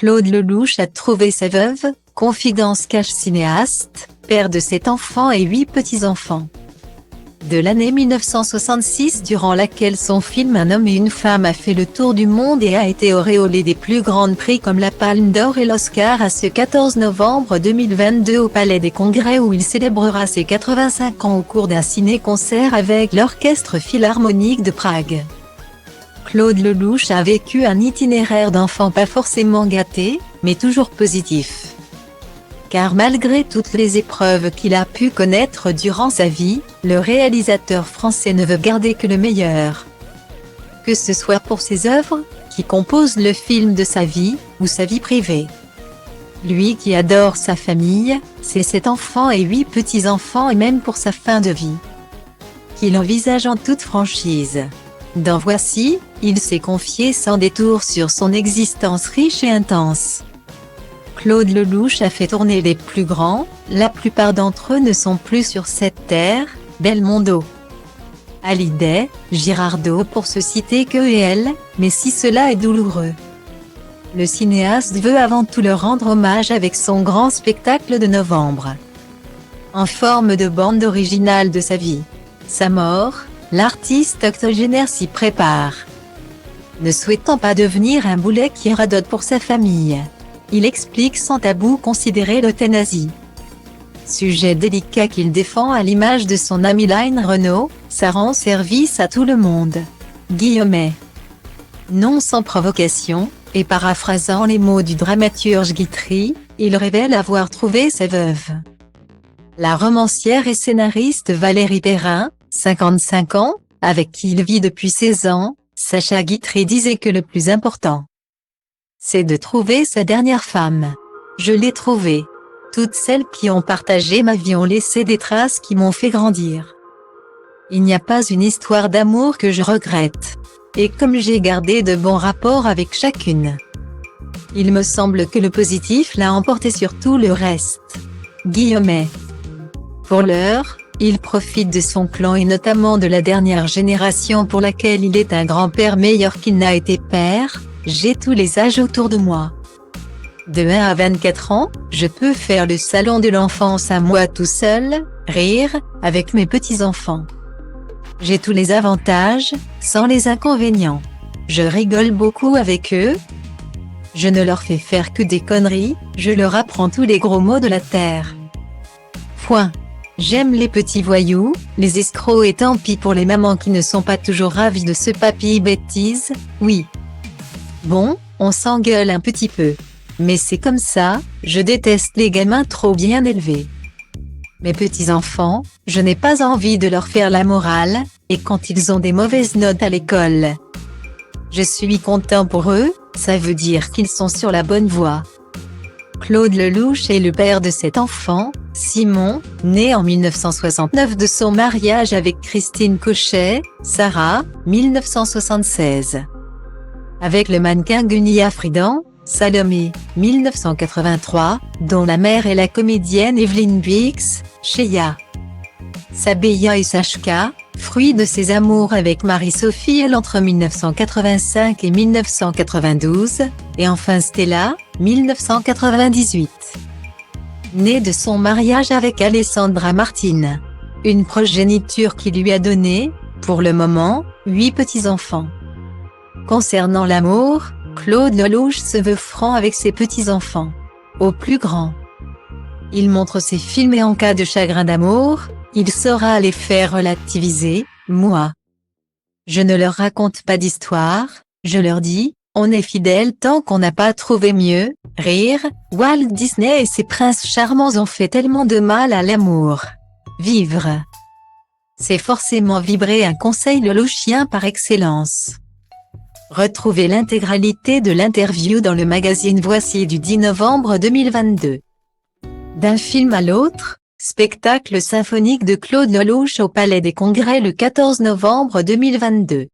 Claude Lelouch a trouvé sa veuve, confidence cache cinéaste, père de 7 enfants et 8 petits-enfants. De l'année 1966 durant laquelle son film Un homme et une femme a fait le tour du monde et a été auréolé des plus grands prix comme la Palme d'Or et l'Oscar à ce 14 novembre 2022 au Palais des Congrès où il célébrera ses 85 ans au cours d'un ciné-concert avec l'Orchestre Philharmonique de Prague. Claude Lelouch a vécu un itinéraire d'enfant pas forcément gâté, mais toujours positif. Car malgré toutes les épreuves qu'il a pu connaître durant sa vie, le réalisateur français ne veut garder que le meilleur. Que ce soit pour ses œuvres, qui composent le film de sa vie, ou sa vie privée. Lui qui adore sa famille, ses 7 enfants et 8 petits-enfants et même pour sa fin de vie. Qu'il envisage en toute franchise. Dans Voici, il s'est confié sans détour sur son existence riche et intense. Claude Lelouch a fait tourner les plus grands, la plupart d'entre eux ne sont plus sur cette terre, Belmondo, Hallyday, Girardot pour se citer qu'eux et elles, mais si cela est douloureux. Le cinéaste veut avant tout leur rendre hommage avec son grand spectacle de novembre. En forme de bande originale de sa vie. Sa mort, l'artiste octogénaire s'y prépare. Ne souhaitant pas devenir un boulet qui radote pour sa famille. Il explique sans tabou considérer l'euthanasie. Sujet délicat qu'il défend à l'image de son ami Line Renaud, ça rend service à tout le monde. Guillemet. Non sans provocation, et paraphrasant les mots du dramaturge Guitry, il révèle avoir trouvé sa veuve. La romancière et scénariste Valérie Perrin, 55 ans, avec qui il vit depuis 16 ans, Sacha Guitry disait que le plus important, c'est de trouver sa dernière femme. Je l'ai trouvée. Toutes celles qui ont partagé ma vie ont laissé des traces qui m'ont fait grandir. Il n'y a pas une histoire d'amour que je regrette. Et comme j'ai gardé de bons rapports avec chacune, il me semble que le positif l'a emporté sur tout le reste. Guillemet. Pour l'heure, il profite de son clan et notamment de la dernière génération pour laquelle il est un grand-père meilleur qu'il n'a été père. J'ai tous les âges autour de moi. De 1 à 24 ans, je peux faire le salon de l'enfance à moi tout seul, rire, avec mes petits-enfants. J'ai tous les avantages, sans les inconvénients. Je rigole beaucoup avec eux. Je ne leur fais faire que des conneries, je leur apprends tous les gros mots de la terre. Point. J'aime les petits voyous, les escrocs et tant pis pour les mamans qui ne sont pas toujours ravies de ce papy bêtise, oui. Bon, on s'engueule un petit peu. Mais c'est comme ça, je déteste les gamins trop bien élevés. Mes petits-enfants, je n'ai pas envie de leur faire la morale, et quand ils ont des mauvaises notes à l'école, je suis content pour eux, ça veut dire qu'ils sont sur la bonne voie. Claude Lelouch est le père de 7 enfants, Simon, né en 1969 de son mariage avec Christine Cochet, Sarah, 1976. Avec le mannequin Gunia Fridan, Salomé, 1983, dont la mère est la comédienne Evelyne Bix, Sheya. Sabeya et Sachka, fruit de ses amours avec Marie-Sophie Elle entre 1985 et 1992, et enfin Stella, 1998. Née de son mariage avec Alessandra Martin. Une progéniture qui lui a donné, pour le moment, 8 petits-enfants. Concernant l'amour, Claude Lelouch se veut franc avec ses petits-enfants. Au plus grand. Il montre ses films et en cas de chagrin d'amour, il saura les faire relativiser, moi. Je ne leur raconte pas d'histoire, je leur dis, on est fidèles tant qu'on n'a pas trouvé mieux, rire, Walt Disney et ses princes charmants ont fait tellement de mal à l'amour. Vivre. C'est forcément vibrer un conseil lelouchien par excellence. Retrouvez l'intégralité de l'interview dans le magazine Voici du 10 novembre 2022. D'un film à l'autre, spectacle symphonique de Claude Lelouch au Palais des Congrès le 14 novembre 2022.